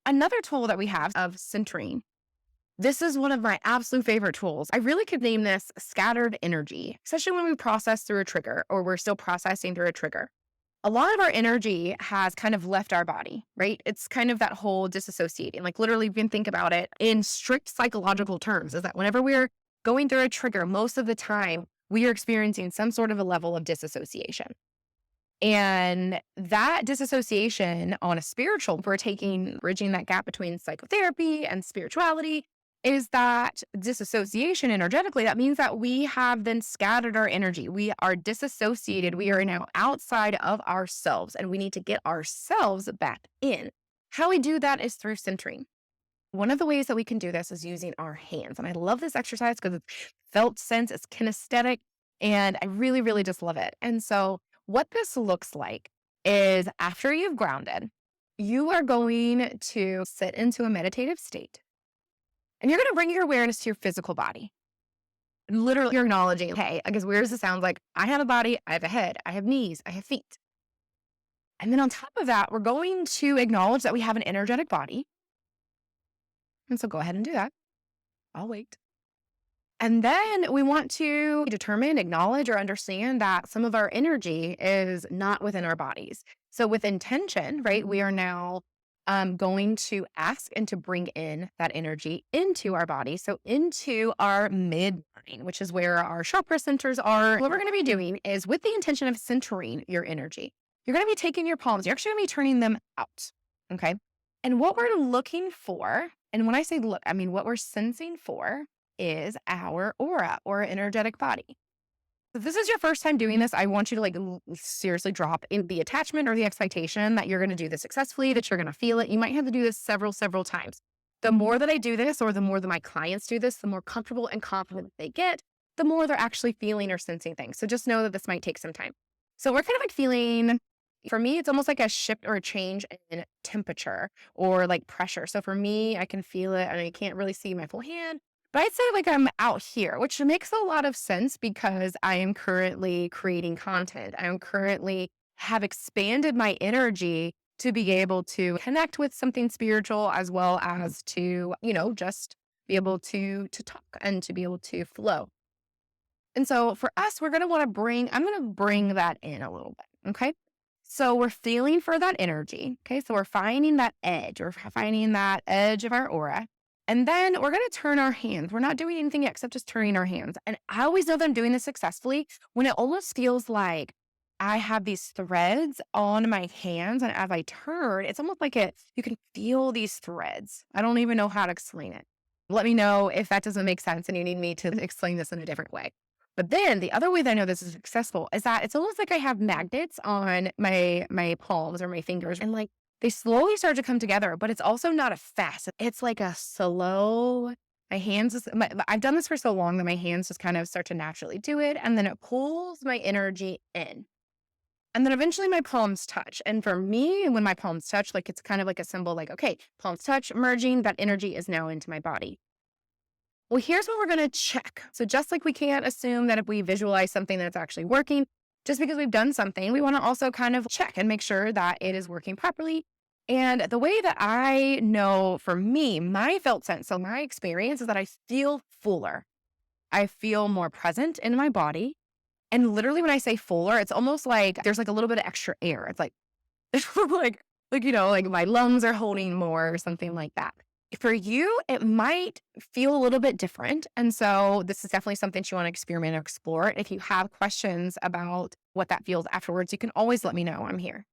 Another tool that we have of centering. This is one of my absolute favorite tools. I really could name this scattered energy, especially when we process through a trigger or we're still processing through a trigger. A lot of our energy has kind of left our body, right? It's kind of that whole disassociating. Like literally, you can think about it in strict psychological terms, is that whenever we're going through a trigger, most of the time we are experiencing some sort of a level of disassociation. And that disassociation on a spiritual, we're taking, bridging that gap between psychotherapy and spirituality, is that disassociation energetically. That means that we have then scattered our energy. We are disassociated. We are now outside of ourselves and we need to get ourselves back in. How we do that is through centering. One of the ways that we can do this is using our hands. And I love this exercise because it's felt sense, it's kinesthetic, and I really, really just love it. And so what this looks like is after you've grounded, you are going to sit into a meditative state and you're going to bring your awareness to your physical body. Literally, you're acknowledging, hey, as weird as it sounds, like I have a body, I have a head, I have knees, I have feet. And then on top of that, we're going to acknowledge that we have an energetic body. And so go ahead and do that. I'll wait. And then we want to determine, acknowledge, or understand that some of our energy is not within our bodies. So with intention, right, we are now going to ask and to bring in that energy into our body. So into our midline, which is where our chakra centers are. What we're going to be doing is with the intention of centering your energy, you're going to be taking your palms, you're actually going to be turning them out. Okay. And what we're looking for, and when I say look, I mean what we're sensing for is our aura or energetic body. If this is your first time doing this, I want you to seriously drop in the attachment or the expectation that you're going to do this successfully, that you're going to feel it. You might have to do this several times. The more that I do this, or the more that my clients do this, the more comfortable and confident they get, the more they're actually feeling or sensing things. So just know that this might take some time. So we're kind of like feeling, for me, it's almost like a shift or a change in temperature or like pressure. So for me, I can feel it and I can't really see my full hand. But I'd say like I'm out here, which makes a lot of sense because I am currently creating content. I am currently have expanded my energy to be able to connect with something spiritual as well as to, just be able to talk and to be able to flow. And so for us, I'm going to bring that in a little bit. Okay. So we're feeling for that energy. Okay. So we're finding that edge or finding that edge of our aura. And then we're going to turn our hands. We're not doing anything except just turning our hands. And I always know that I'm doing this successfully when it almost feels like I have these threads on my hands. And as I turn, it's almost like you can feel these threads. I don't even know how to explain it. Let me know if that doesn't make sense and you need me to explain this in a different way. But then the other way that I know this is successful is that it's almost like I have magnets on my palms or my fingers, and like they slowly start to come together, but it's also not a fast. It's like a slow, I've done this for so long that my hands just kind of start to naturally do it. And then it pulls my energy in. And then eventually my palms touch. And for me, when my palms touch, like it's kind of like a symbol, like, okay, palms touch, merging, that energy is now into my body. Well, here's what we're going to check. So just like we can't assume that if we visualize something that's actually working, just because we've done something, we want to also kind of check and make sure that it is working properly. And the way that I know for me, my felt sense, so my experience is that I feel fuller. I feel more present in my body. And literally when I say fuller, it's almost like there's like a little bit of extra air. It's like, like my lungs are holding more or something like that. For you, it might feel a little bit different. And so this is definitely something you want to experiment or explore. If you have questions about what that feels afterwards, you can always let me know. I'm here.